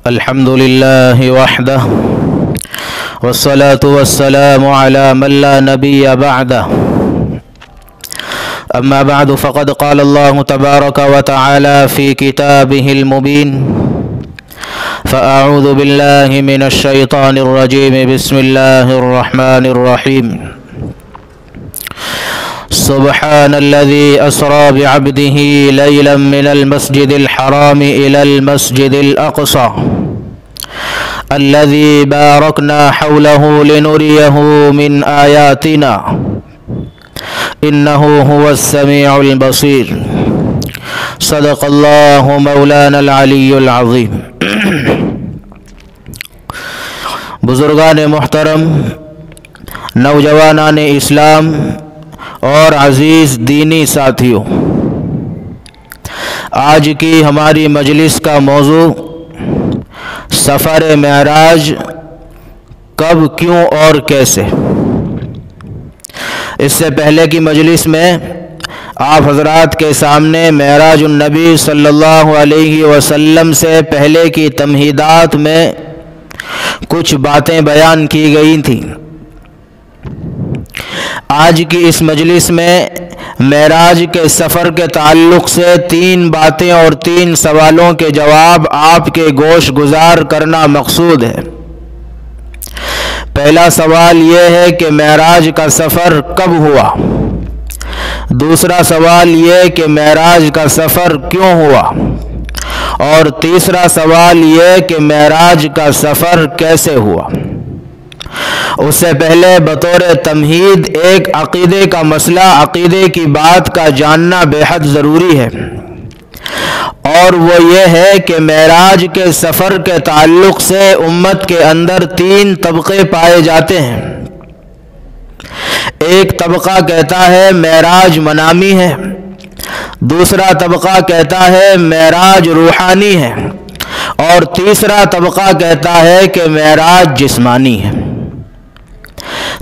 الحمد لله وحده والصلاة والسلام على من لا نبي بعده أما بعد فقد قال الله تبارك وتعالى في كتابه المبين فأعوذ بالله من الشيطان الرجيم بسم الله الرحمن الرحيم سبحان الذي أسرى بعبده ليلا من المسجد الحرام إلى المسجد الأقصى الذي باركنا حوله لنريه من آياتنا إنه هو السميع البصير صدق الله مولانا العلی العظیم۔ بزرگان محترم، نوجوانان اسلام اور عزیز دینی ساتھیوں، آج کی ہماری مجلس کا موضوع سفر معراج کب، کیوں اور کیسے۔ اس سے پہلے کی مجلس میں آپ حضرات کے سامنے معراج النبی صلی اللہ علیہ وسلم سے پہلے کی تمہیدات میں کچھ باتیں بیان کی گئی تھیں۔ آج کی اس مجلس میں معراج کے سفر کے تعلق سے 3 باتیں اور 3 سوالوں کے جواب آپ کے گوش گزار کرنا مقصود ہے۔ پہلا سوال یہ ہے کہ معراج کا سفر کب ہوا؟ دوسرا سوال یہ کہ معراج کا سفر کیوں ہوا؟ اور تیسرا سوال یہ کہ معراج کا سفر کیسے ہوا؟ اس سے پہلے بطور تمہید ایک عقیدے کا مسئلہ، عقیدے کی بات کا جاننا بے حد ضروری ہے، اور وہ یہ ہے کہ معراج کے سفر کے تعلق سے امت کے اندر 3 طبقے پائے جاتے ہیں۔ ایک طبقہ کہتا ہے معراج منامی ہے، دوسرا طبقہ کہتا ہے معراج روحانی ہے، اور تیسرا طبقہ کہتا ہے کہ معراج جسمانی ہے۔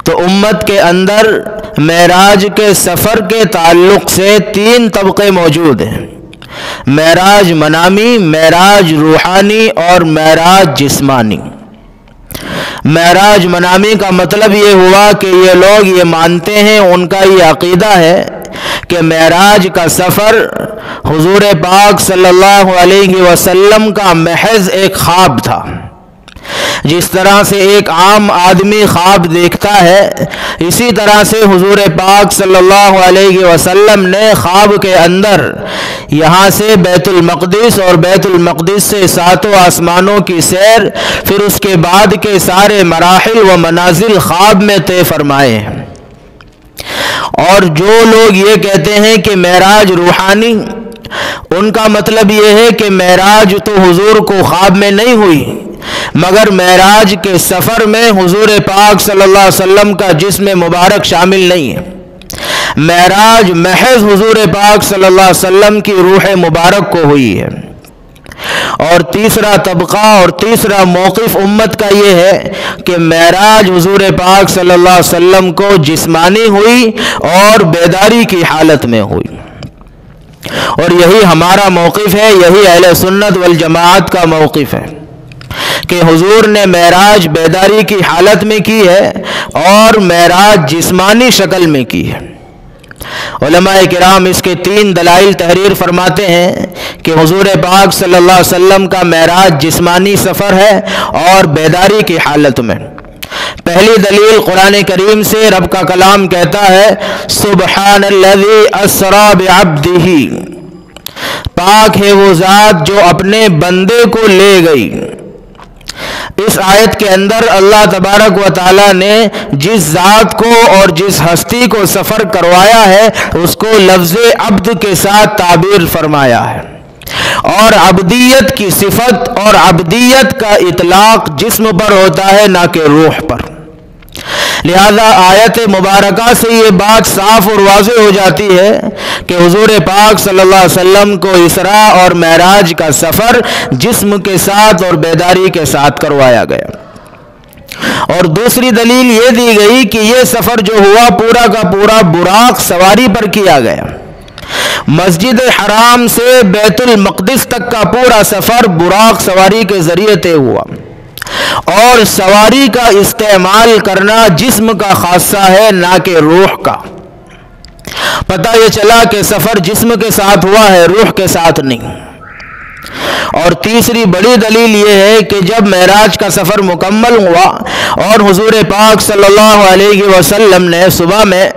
تو امت کے اندر معراج کے سفر کے تعلق سے 3 طبقے موجود ہیں: معراج منامی، معراج روحانی اور معراج جسمانی۔ معراج منامی کا مطلب یہ ہوا کہ یہ لوگ یہ مانتے ہیں، ان کا یہ عقیدہ ہے کہ معراج کا سفر حضور پاک صلی اللہ علیہ وسلم کا محض ایک خواب تھا۔ جس طرح سے ایک عام آدمی خواب دیکھتا ہے، اسی طرح سے حضور پاک صلی اللہ علیہ وسلم نے خواب کے اندر یہاں سے بیت المقدس اور بیت المقدس سے 7 آسمانوں کی سیر، پھر اس کے بعد کے سارے مراحل و منازل خواب میں طے فرمائے ہیں۔ اور جو لوگ یہ کہتے ہیں کہ معراج روحانی، ان کا مطلب یہ ہے کہ معراج تو حضور کو خواب میں نہیں ہوئی، مگر معراج کے سفر میں حضور پاک صلی اللہ علیہ وسلم کا جسم مبارک شامل نہیں ہے۔ معراج محض حضور پاک صلی اللہ علیہ وسلم کی روح مبارک کو ہوئی ہے۔ اور تیسرا طبقہ اور تیسرا موقف امت کا یہ ہے کہ معراج حضور پاک صلی اللہ علیہ وسلم کو جسمانی ہوئی اور بیداری کی حالت میں ہوئی۔ اور یہی ہمارا موقف ہے، یہی اہل سنت والجماعت کا موقف ہے کہ حضور نے معراج بیداری کی حالت میں کی ہے اور معراج جسمانی شکل میں کی ہے۔ علماء کرام اس کے 3 دلائل تحریر فرماتے ہیں کہ حضور پاک صلی اللہ علیہ وسلم کا معراج جسمانی سفر ہے اور بیداری کی حالت میں۔ پہلی دلیل قرآن کریم سے رب کا کلام کہتا ہے سبحان الذی اسری بعبدہ، پاک ہے وہ ذات جو اپنے بندے کو لے گئی۔ اس آیت کے اندر اللہ تبارک و تعالی نے جس ذات کو اور جس ہستی کو سفر کروایا ہے اس کو لفظ عبد کے ساتھ تعبیر فرمایا ہے، اور عبدیت کی صفت اور عبدیت کا اطلاق جسم پر ہوتا ہے، نہ کہ روح پر۔ لہذا آیت مبارکہ سے یہ بات صاف اور واضح ہو جاتی ہے کہ حضور پاک صلی اللہ علیہ وسلم کو اسراء اور معراج کا سفر جسم کے ساتھ اور بیداری کے ساتھ کروایا گیا۔ اور دوسری دلیل یہ دی گئی کہ یہ سفر جو ہوا پورا کا پورا براق سواری پر کیا گیا۔ مسجد حرام سے بیت المقدس تک کا پورا سفر براق سواری کے ذریعے طے ہوا، اور سواری کا استعمال کرنا جسم کا خاصہ ہے نہ کہ روح کا۔ پتہ یہ چلا کہ سفر جسم کے ساتھ ہوا ہے، روح کے ساتھ نہیں۔ اور تیسری بڑی دلیل یہ ہے کہ جب معراج کا سفر مکمل ہوا اور حضور پاک صلی اللہ علیہ وسلم نے صبح میں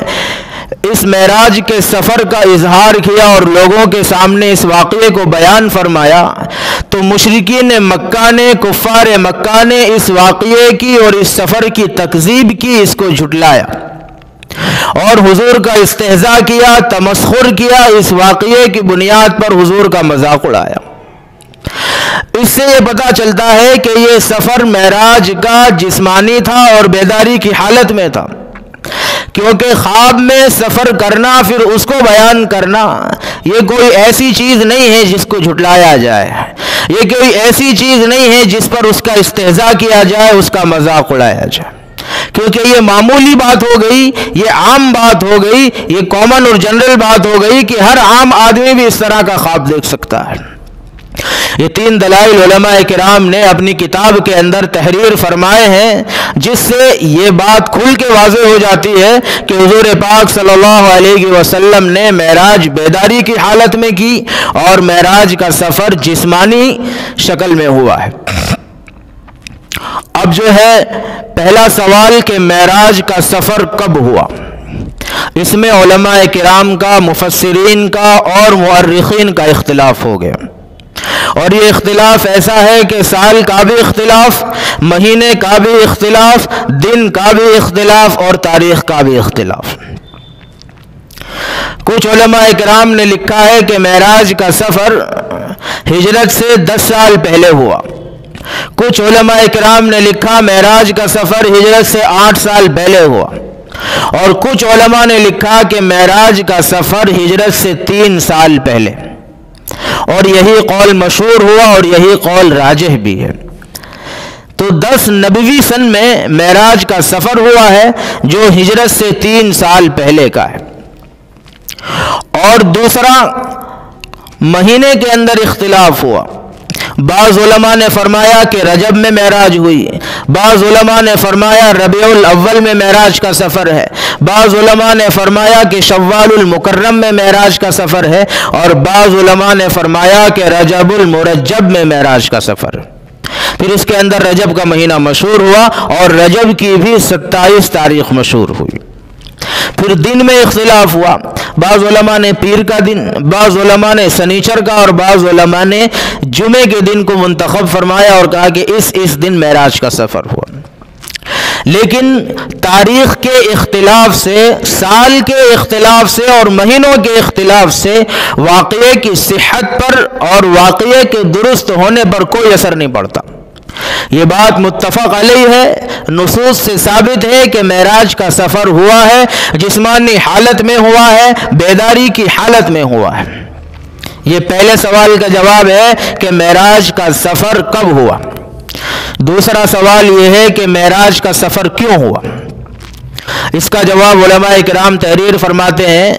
اس معراج کے سفر کا اظہار کیا اور لوگوں کے سامنے اس واقعے کو بیان فرمایا، تو مشرکین مکہ نے، کفار مکہ نے اس واقعے کی اور اس سفر کی تکذیب کی، اس کو جھٹلایا اور حضور کا استہزاء کیا، تمسخر کیا، اس واقعے کی بنیاد پر حضور کا مذاق اڑایا۔ اس سے یہ پتہ چلتا ہے کہ یہ سفر معراج کا جسمانی تھا اور بیداری کی حالت میں تھا، کیونکہ خواب میں سفر کرنا پھر اس کو بیان کرنا یہ کوئی ایسی چیز نہیں ہے جس کو جھٹلایا جائے، یہ کوئی ایسی چیز نہیں ہے جس پر اس کا استہزاء کیا جائے، اس کا مذاق اڑایا جائے، کیونکہ یہ معمولی بات ہو گئی، یہ عام بات ہو گئی، یہ کامن اور جنرل بات ہو گئی کہ ہر عام آدمی بھی اس طرح کا خواب دیکھ سکتا ہے۔ یہ تین دلائل علماء کرام نے اپنی کتاب کے اندر تحریر فرمائے ہیں، جس سے یہ بات کھل کے واضح ہو جاتی ہے کہ حضور پاک صلی اللہ علیہ وسلم نے معراج بیداری کی حالت میں کی اور معراج کا سفر جسمانی شکل میں ہوا ہے۔ اب جو ہے پہلا سوال کہ معراج کا سفر کب ہوا، اس میں علماء کرام کا، مفسرین کا اور مؤرخین کا اختلاف ہو گیا، اور یہ اختلاف ایسا ہے کہ سال کا بھی اختلاف، مہینے کا بھی اختلاف، دن کا بھی اختلاف اور تاریخ کا بھی اختلاف۔ کچھ علماء کرام نے لکھا ہے کہ معراج کا سفر ہجرت سے 10 سال پہلے ہوا، کچھ علماء کرام نے لکھا معراج کا سفر ہجرت سے 8 سال پہلے ہوا، اور کچھ علماء نے لکھا کہ معراج کا سفر ہجرت سے 3 سال پہلے، اور یہی قول مشہور ہوا اور یہی قول راجح بھی ہے۔ تو 10 نبوی سن میں معراج کا سفر ہوا ہے جو ہجرت سے 3 سال پہلے کا ہے۔ اور دوسرا، مہینے کے اندر اختلاف ہوا، بعض علماء نے فرمایا کہ رجب میں معراج ہوئی، بعض علماء نے فرمایا ربیع الاول میں معراج کا سفر ہے، بعض علماء نے فرمایا کہ شوال المکرم میں معراج کا سفر ہے، اور بعض علماء نے فرمایا کہ رجب المرجب میں معراج کا سفر ہے۔ پھر اس کے اندر رجب کا مہینہ مشہور ہوا اور رجب کی بھی 27 تاریخ مشہور ہوئی۔ پھر دن میں اختلاف ہوا، بعض علماء نے پیر کا دن، بعض علماء نے سنیچر کا، اور بعض علماء نے جمعے کے دن کو منتخب فرمایا اور کہا کہ اس دن معراج کا سفر ہوا۔ لیکن تاریخ کے اختلاف سے، سال کے اختلاف سے اور مہینوں کے اختلاف سے واقعے کی صحت پر اور واقعے کے درست ہونے پر کوئی اثر نہیں پڑتا۔ یہ بات متفق علیہ ہے، نصوص سے ثابت ہے کہ معراج کا سفر ہوا ہے، جسمانی حالت میں ہوا ہے، بیداری کی حالت میں ہوا ہے۔ یہ پہلے سوال کا جواب ہے کہ معراج کا سفر کب ہوا۔ دوسرا سوال یہ ہے کہ معراج کا سفر کیوں ہوا۔ اس کا جواب علماء کرام تحریر فرماتے ہیں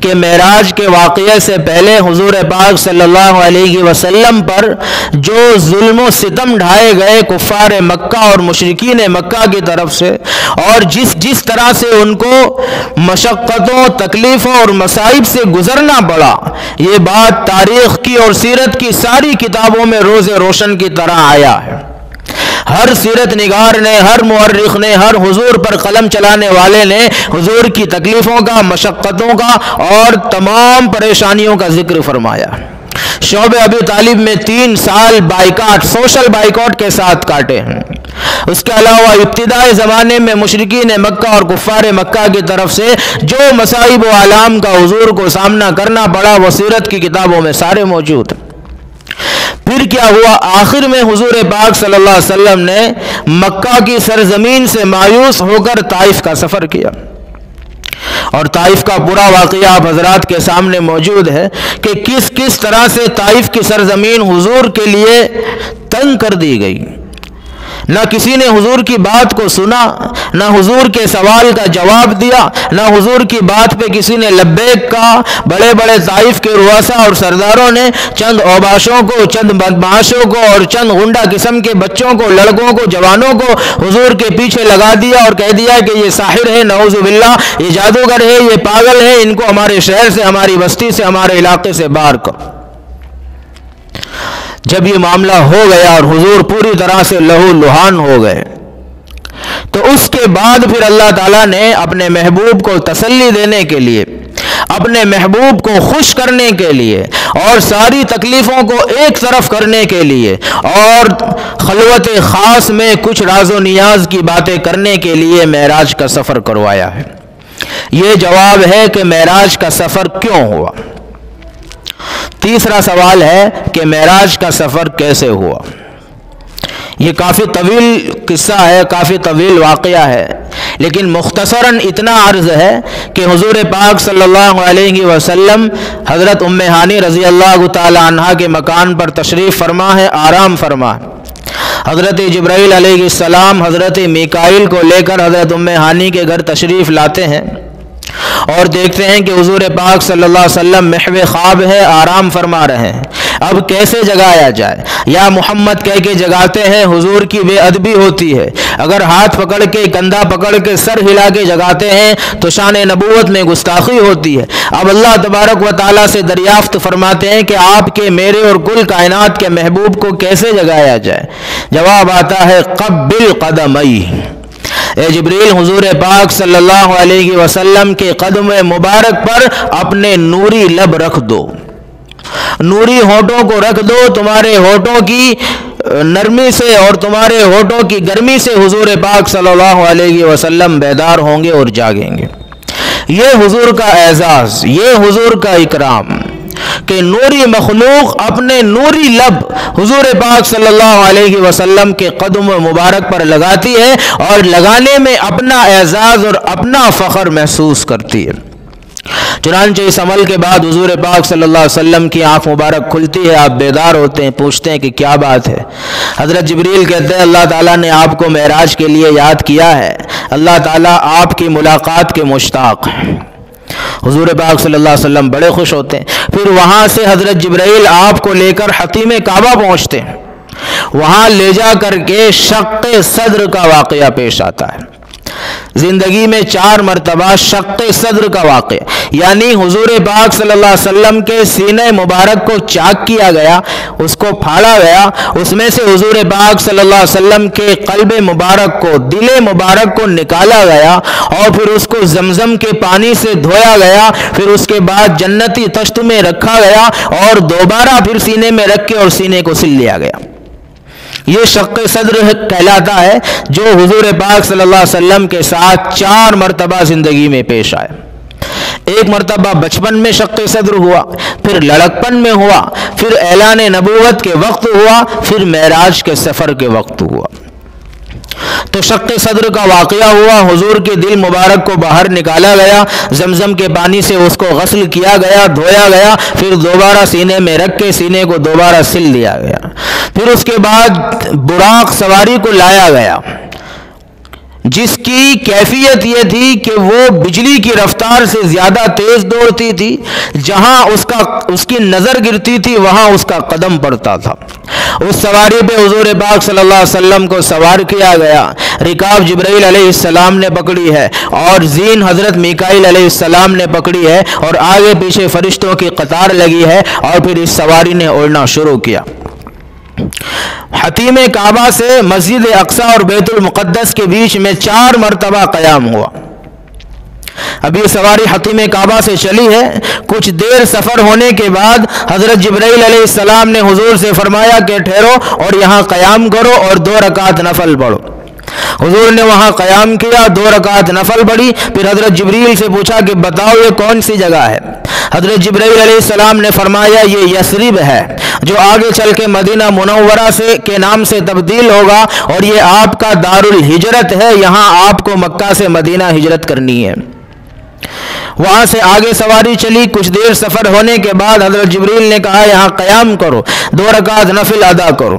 کہ معراج کے واقعے سے پہلے حضور پاک صلی اللہ علیہ وسلم پر جو ظلم و ستم ڈھائے گئے کفار مکہ اور مشرکین مکہ کی طرف سے، اور جس طرح سے ان کو مشقتوں، تکلیفوں اور مصائب سے گزرنا پڑا، یہ بات تاریخ کی اور سیرت کی ساری کتابوں میں روز روشن کی طرح آیا ہے۔ ہر سیرت نگار نے، ہر مورخ نے، ہر حضور پر قلم چلانے والے نے حضور کی تکلیفوں کا، مشقتوں کا اور تمام پریشانیوں کا ذکر فرمایا۔ شعب ابی طالب میں 3 سال بائیکاٹ، سوشل بائیکاٹ کے ساتھ کاٹے ہیں۔ اس کے علاوہ ابتدائی زمانے میں مشرکین مکہ اور کفار مکہ کی طرف سے جو مصائب و آلام کا حضور کو سامنا کرنا پڑا وہ سیرت کی کتابوں میں سارے موجود ہیں۔ پھر کیا ہوا؟ آخر میں حضور پاک صلی اللہ علیہ وسلم نے مکہ کی سرزمین سے مایوس ہو کر طائف کا سفر کیا، اور طائف کا پورا واقعہ آپ حضرات کے سامنے موجود ہے کہ کس طرح سے طائف کی سرزمین حضور کے لیے تنگ کر دی گئی۔ نہ کسی نے حضور کی بات کو سنا، نہ حضور کے سوال کا جواب دیا، نہ حضور کی بات پہ کسی نے لبیک کہا۔ بڑے بڑے طائف کے رؤساء اور سرداروں نے چند اوباشوں کو، چند بدمعاشوں کو اور چند غنڈہ قسم کے بچوں کو، لڑکوں کو، جوانوں کو حضور کے پیچھے لگا دیا اور کہہ دیا کہ یہ ساحر ہے، نعوذ باللہ، یہ جادوگر ہے، یہ پاگل ہے، ان کو ہمارے شہر سے، ہماری بستی سے، ہمارے علاقے سے باہر کرو۔ جب یہ معاملہ ہو گیا اور حضور پوری طرح سے لہو لہان ہو گئے، تو اس کے بعد پھر اللہ تعالیٰ نے اپنے محبوب کو تسلی دینے کے لیے، اپنے محبوب کو خوش کرنے کے لیے اور ساری تکلیفوں کو ایک طرف کرنے کے لیے اور خلوت خاص میں کچھ راز و نیاز کی باتیں کرنے کے لیے معراج کا سفر کروایا ہے۔ یہ جواب ہے کہ معراج کا سفر کیوں ہوا۔ تیسرا سوال ہے کہ معراج کا سفر کیسے ہوا۔ یہ کافی طویل قصہ ہے، کافی طویل واقعہ ہے، لیکن مختصراً اتنا عرض ہے کہ حضور پاک صلی اللہ علیہ وسلم حضرت ام ہانی رضی اللہ تعالی عنہا کے مکان پر تشریف فرما ہے، آرام فرما ہے۔ حضرت جبرائیل علیہ السلام حضرت میکائیل کو لے کر حضرت ام ہانی کے گھر تشریف لاتے ہیں اور دیکھتے ہیں کہ حضور پاک صلی اللہ علیہ وسلم محو خواب ہے، آرام فرما رہے ہیں۔ اب کیسے جگایا جائے؟ یا محمد کہہ کے جگاتے ہیں، حضور کی بے ادبی ہوتی ہے۔ اگر ہاتھ پکڑ کے، کندھا پکڑ کے، سر ہلا کے جگاتے ہیں تو شان نبوت میں گستاخی ہوتی ہے۔ اب اللہ تبارک و تعالیٰ سے دریافت فرماتے ہیں کہ آپ کے، میرے اور کل کائنات کے محبوب کو کیسے جگایا جائے؟ جواب آتا ہے قبل قدمی، اے جبریل حضور پاک صلی اللہ علیہ وسلم کے قدم مبارک پر اپنے نوری لب رکھ دو، نوری ہونٹوں کو رکھ دو۔ تمہارے ہونٹوں کی نرمی سے اور تمہارے ہونٹوں کی گرمی سے حضور پاک صلی اللہ علیہ وسلم بیدار ہوں گے اور جاگیں گے۔ یہ حضور کا اعزاز، یہ حضور کا اکرام کہ نوری مخلوق اپنے نوری لب حضور پاک صلی اللہ علیہ وسلم کے قدم مبارک پر لگاتی ہے اور لگانے میں اپنا اعزاز اور اپنا فخر محسوس کرتی ہے۔ چنانچہ اس عمل کے بعد حضور پاک صلی اللہ علیہ وسلم کی آنکھ مبارک کھلتی ہے، آپ بیدار ہوتے ہیں، پوچھتے ہیں کہ کیا بات ہے؟ حضرت جبریل کہتے ہیں اللہ تعالیٰ نے آپ کو معراج کے لیے یاد کیا ہے، اللہ تعالیٰ آپ کی ملاقات کے مشتاق ہیں۔ حضور پاک صلی اللہ علیہ وسلم بڑے خوش ہوتے ہیں۔ پھر وہاں سے حضرت جبرائیل آپ کو لے کر حطیم کعبہ پہنچتے ہیں، وہاں لے جا کر کے شق صدر کا واقعہ پیش آتا ہے۔ زندگی میں 4 مرتبہ شق صدر کا واقعہ، یعنی حضور پاک صلی اللہ علیہ وسلم کے سینہ مبارک کو چاک کیا گیا، اس کو پھاڑا گیا، اس میں سے حضور پاک صلی اللہ علیہ وسلم کے قلب مبارک کو، دل مبارک کو نکالا گیا اور پھر اس کو زمزم کے پانی سے دھویا گیا، پھر اس کے بعد جنتی طشت میں رکھا گیا اور دوبارہ پھر سینے میں رکھ کے اور سینے کو سل لیا گیا۔ یہ شق صدر کہلاتا ہے جو حضور پاک صلی اللہ علیہ وسلم کے ساتھ 4 مرتبہ زندگی میں پیش آئے۔ ایک مرتبہ بچپن میں شق صدر ہوا، پھر لڑکپن میں ہوا، پھر اعلان نبوت کے وقت ہوا، پھر معراج کے سفر کے وقت ہوا۔ تو شق صدر کا واقعہ ہوا، حضور کے دل مبارک کو باہر نکالا گیا، زمزم کے پانی سے اس کو غسل کیا گیا، دھویا گیا، پھر دوبارہ سینے میں رکھ کے سینے کو دوبارہ سل دیا گیا۔ پھر اس کے بعد براق سواری کو لایا گیا، جس کی کیفیت یہ تھی کہ وہ بجلی کی رفتار سے زیادہ تیز دوڑتی تھی، جہاں اس کی نظر گرتی تھی وہاں اس کا قدم پڑتا تھا۔ اس سواری پہ حضور پاک صلی اللہ علیہ وسلم کو سوار کیا گیا، رکاب جبرائیل علیہ السلام نے پکڑی ہے اور زین حضرت میکائیل علیہ السلام نے پکڑی ہے اور آگے پیچھے فرشتوں کی قطار لگی ہے اور پھر اس سواری نے اڑنا شروع کیا۔ حطیم کعبہ سے مسجد اقصی اور بیت المقدس کے بیچ میں 4 مرتبہ قیام ہوا۔ اب یہ سواری حطیم کعبہ سے چلی ہے، کچھ دیر سفر ہونے کے بعد حضرت جبرائیل علیہ السلام نے حضور سے فرمایا کہ ٹھہرو اور یہاں قیام کرو اور 2 رکعت نفل پڑھو۔ حضور نے وہاں قیام کیا، 2 رکعت نفل پڑھی، پھر حضرت جبریل سے پوچھا کہ بتاؤ یہ کون سی جگہ ہے؟ حضرت جبرائیل علیہ السلام نے فرمایا یہ یثرب ہے، جو آگے چل کے مدینہ منورہ کے نام سے تبدیل ہوگا، اور یہ آپ کا دار الہجرت ہے، یہاں آپ کو مکہ سے مدینہ ہجرت کرنی ہے۔ وہاں سے آگے سواری چلی، کچھ دیر سفر ہونے کے بعد حضرت جبریل نے کہا یہاں قیام کرو، 2 رکعت نفل ادا کرو۔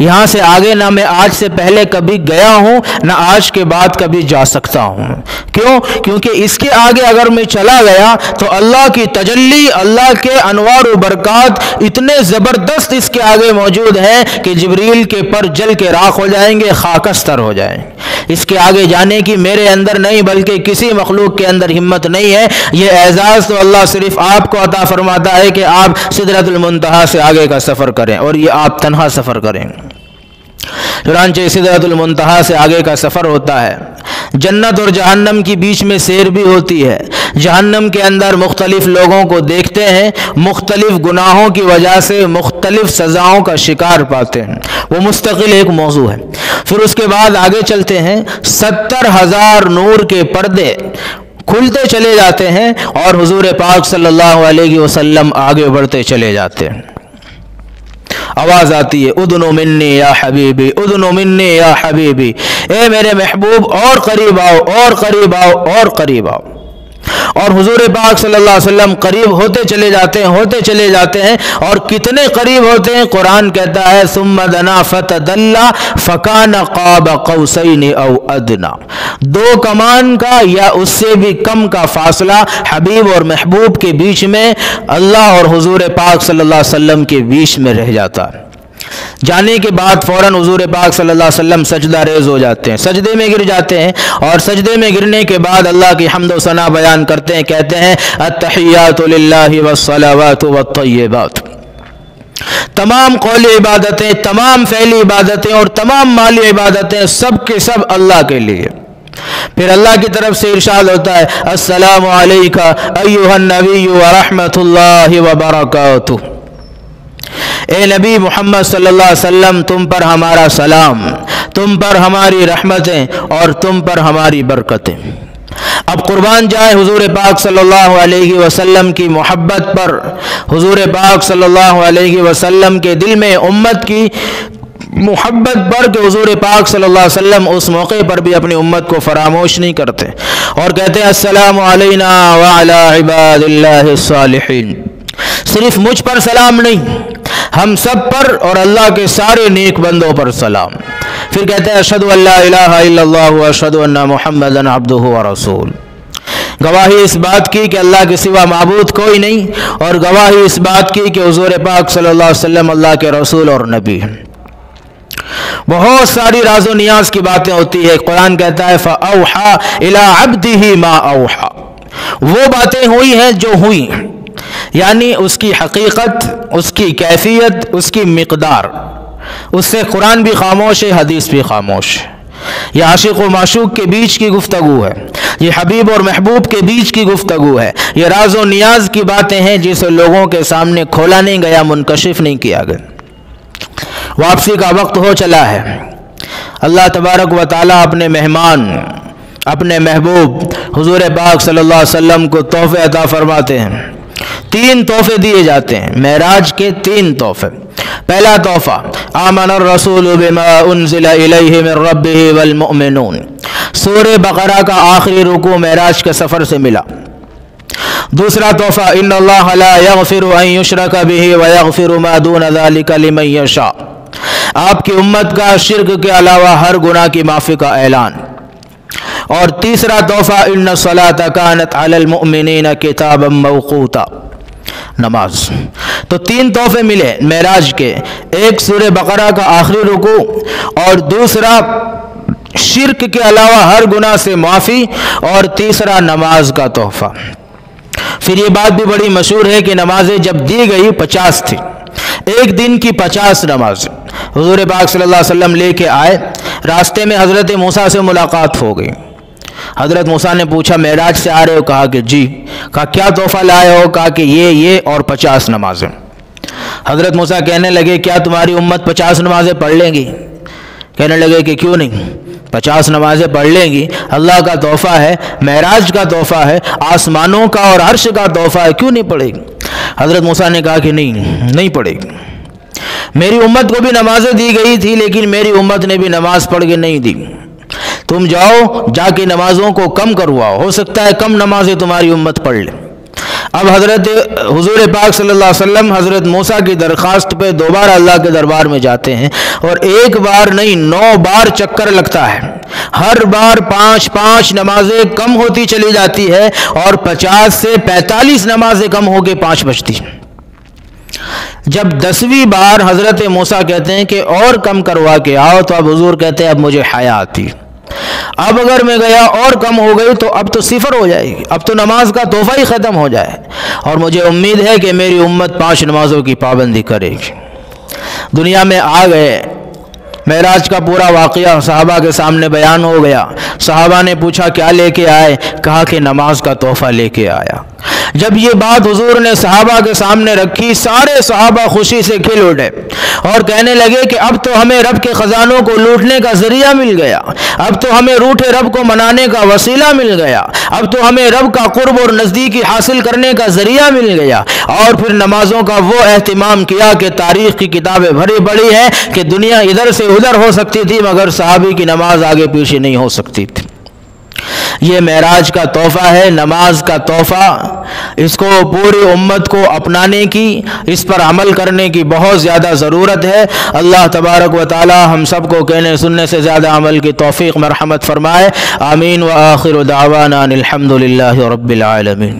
یہاں سے آگے نہ میں آج سے پہلے کبھی گیا ہوں نہ آج کے بعد کبھی جا سکتا ہوں۔ کیوں؟ کیونکہ اس کے آگے اگر میں چلا گیا تو اللہ کی تجلی، اللہ کے انوار و برکات اتنے زبردست اس کے آگے موجود ہیں کہ جبریل کے پر جل کے راکھ ہو جائیں گے، خاکستر ہو جائیں گے۔ اس کے آگے جانے کی میرے اندر نہیں بلکہ کسی مخلوق کے اندر ہمت نہیں ہے۔ یہ اعزاز تو اللہ صرف آپ کو عطا فرماتا ہے کہ آپ سدرۃ المنتہا سے آگے کا سفر کریں، اور یہ آپ تنہا سفر کریں۔ چنانچہ سدرۃ المنتہا سے آگے کا سفر ہوتا ہے۔ جنت اور جہنم کی بیچ میں سیر بھی ہوتی ہے۔ جہنم کے اندر مختلف لوگوں کو دیکھتے ہیں، مختلف گناہوں کی وجہ سے مختلف سزاؤں کا شکار پاتے ہیں، وہ مستقل ایک موضوع ہے۔ پھر اس کے بعد آگے چلتے ہیں، 70,000 نور کے پردے کھلتے چلے جاتے ہیں اور حضور پاک صلی اللہ علیہ وسلم آگے بڑھتے چلے جاتے ہیں۔ آواز آتی ہے، ادنو منی یا حبیبی، ادنو منی یا حبیبی، اے میرے محبوب اور قریب آؤ، اور قریب آؤ، اور قریب آؤ۔ اور حضور پاک صلی اللہ علیہ وسلم قریب ہوتے چلے جاتے ہیں، ہوتے چلے جاتے ہیں، اور کتنے قریب ہوتے ہیں؟ قرآن کہتا ہے ثم دنا فتدلی فکان قاب قوسین او ادنا، 2 کمان کا یا اس سے بھی کم کا فاصلہ حبیب اور محبوب کے بیچ میں، اللہ اور حضور پاک صلی اللہ علیہ وسلم کے بیچ میں رہ جاتا ہے۔ جانے کے بعد فوراً حضور پاک صلی اللہ علیہ وسلم سجدہ ریز ہو جاتے ہیں، سجدے میں گر جاتے ہیں، اور سجدے میں گرنے کے بعد اللہ کی حمد و ثنا بیان کرتے ہیں، کہتے ہیں التحیات للہ والصلوات والطیبات، تمام قولی عبادتیں، تمام فعلی عبادتیں اور تمام مالی عبادتیں سب کے سب اللہ کے لیے۔ پھر اللہ کی طرف سے ارشاد ہوتا ہے السلام علیکہ ایھا النبی ورحمۃ اللہ وبرکاتہ، اے نبی محمد صلی اللہ علیہ وسلم تم پر ہمارا سلام، تم پر ہماری رحمتیں اور تم پر ہماری برکتیں۔ اب قربان جائے حضور پاک صلی اللہ علیہ وسلم کی محبت پر، حضور پاک صلی اللہ علیہ وسلم کے دل میں امت کی محبت پر، کہ حضور پاک صلی اللہ علیہ وسلم اس موقع پر بھی اپنی امت کو فراموش نہیں کرتے اور کہتے ہیں السلام علینا وعلی عباد اللہ الصالحین، صرف مجھ پر سلام نہیں، ہم سب پر اور اللہ کے سارے نیک بندوں پر سلام۔ پھر کہتے ہیں اشہد ان لا الہ الا اللہ واشہد ان محمدا عبدہ ورسولہ، گواہی اس بات کی کہ اللہ کے سوا معبود کوئی نہیں، اور گواہی اس بات کی کہ حضور پاک صلی اللہ علیہ وسلم اللہ کے رسول اور نبی ہیں۔ بہت ساری راز و نیاز کی باتیں ہوتی ہے۔ قرآن کہتا ہے فَأَوْحَى إِلَىٰ عَبْدِهِ مَا أَوْحَى، وہ باتیں ہوئی ہیں جو ہوئی، یعنی اس کی حقیقت، اس کی کیفیت، اس کی مقدار، اس سے قرآن بھی خاموش ہے، حدیث بھی خاموش ہے۔ یہ عاشق و معشوق کے بیچ کی گفتگو ہے، یہ حبیب اور محبوب کے بیچ کی گفتگو ہے، یہ راز و نیاز کی باتیں ہیں جسے لوگوں کے سامنے کھولا نہیں گیا، منکشف نہیں کیا گیا۔ واپسی کا وقت ہو چلا ہے، اللہ تبارک و تعالیٰ اپنے مہمان، اپنے محبوب حضور پاک صلی اللہ علیہ وسلم کو تحفے عطا فرماتے ہیں۔ 3 تحفے دیے جاتے ہیں، معراج کے 3 تحفے۔ پہلا تحفہ آمن الرسول بما انزل الیہ من ربہ والمؤمنون، سورہ بقرہ کا آخری رکوع معراج کے سفر سے ملا۔ دوسرا تحفہ ان اللہ لا یغفر ان یشرک بہ ویغفر ما دون ذلک لمن یشاء، آپ کی امت کا شرک کے علاوہ ہر گناہ کی معافی کا اعلان۔ اور تیسرا تحفہ ان الصلاۃ کانت علی المؤمنین کتابا موقوتا، نماز۔ تو 3 تحفے ملے معراج کے، ایک سورہ بقرہ کا آخری رکوع، اور دوسرا شرک کے علاوہ ہر گناہ سے معافی، اور تیسرا نماز کا تحفہ۔ پھر یہ بات بھی بڑی مشہور ہے کہ نمازیں جب دی گئی 50 تھی، ایک دن کی 50 نماز حضور پاک صلی اللہ علیہ وسلم لے کے آئے۔ راستے میں حضرت موسیٰ سے ملاقات ہو گئی۔ حضرت موسیٰ نے پوچھا معراج سے آ رہے ہو؟ کہا کہ جی۔ کہا کیا تحفہ لائے ہو؟ کہا کہ یہ اور 50 نمازیں۔ حضرت موسیٰ کہنے لگے کیا تمہاری امت 50 نمازیں پڑھ لیں گی؟ کہنے لگے کہ کیوں نہیں، 50 نمازیں پڑھ لیں گی، اللہ کا تحفہ ہے، معراج کا تحفہ ہے، آسمانوں کا اور عرش کا تحفہ ہے، کیوں نہیں پڑھے گی؟ حضرت موسیٰ نے کہا کہ نہیں پڑھے گی، میری امت کو بھی نمازیں دی گئی تھی لیکن میری امت نے بھی نماز پڑھ کے نہیں دی، تم جاؤ جا کے نمازوں کو کم کرواؤ، ہو سکتا ہے کم نمازیں تمہاری امت پڑھ لے۔ اب حضرت حضور پاک صلی اللہ علیہ وسلم حضرت موسیٰ کی درخواست پہ دوبارہ اللہ کے دربار میں جاتے ہیں، اور ایک بار نہیں 9 بار چکر لگتا ہے، ہر بار 5 نمازیں کم ہوتی چلی جاتی ہے، اور 50 سے 45 نمازیں کم ہو کے 5 بچتی۔ جب 10ویں بار حضرت موسیٰ کہتے ہیں کہ اور کم کروا کے آؤ، تو اب حضور کہتے ہیں اب مجھے حیا آتی، اب اگر میں گیا اور کم ہو گئی تو اب تو صفر ہو جائے گی، اب تو نماز کا تحفہ ہی ختم ہو جائے، اور مجھے امید ہے کہ میری امت 5 نمازوں کی پابندی کرے گی۔ دنیا میں آ گئے، معراج کا پورا واقعہ صحابہ کے سامنے بیان ہو گیا۔ صحابہ نے پوچھا کیا لے کے آئے؟ کہا کہ نماز کا تحفہ لے کے آیا۔ جب یہ بات حضور نے صحابہ کے سامنے رکھی، سارے صحابہ خوشی سے کھل اٹھے اور کہنے لگے کہ اب تو ہمیں رب کے خزانوں کو لوٹنے کا ذریعہ مل گیا، اب تو ہمیں روٹھے رب کو منانے کا وسیلہ مل گیا، اب تو ہمیں رب کا قرب اور نزدیکی حاصل کرنے کا ذریعہ مل گیا۔ اور پھر نمازوں کا وہ اہتمام کیا کہ تاریخ کی کتابیں بھری پڑی ہیں کہ دنیا ادھر سے ادھر ہو سکتی تھی مگر صحابی کی نماز آگے پیچھے نہیں ہو سکتی تھی۔ یہ معراج کا تحفہ ہے، نماز کا تحفہ، اس کو پوری امت کو اپنانے کی، اس پر عمل کرنے کی بہت زیادہ ضرورت ہے۔ اللہ تبارک و تعالی ہم سب کو کہنے سننے سے زیادہ عمل کی توفیق مرحمت فرمائے، آمین۔ وآخر دعوانا الحمد للہ رب العالمین۔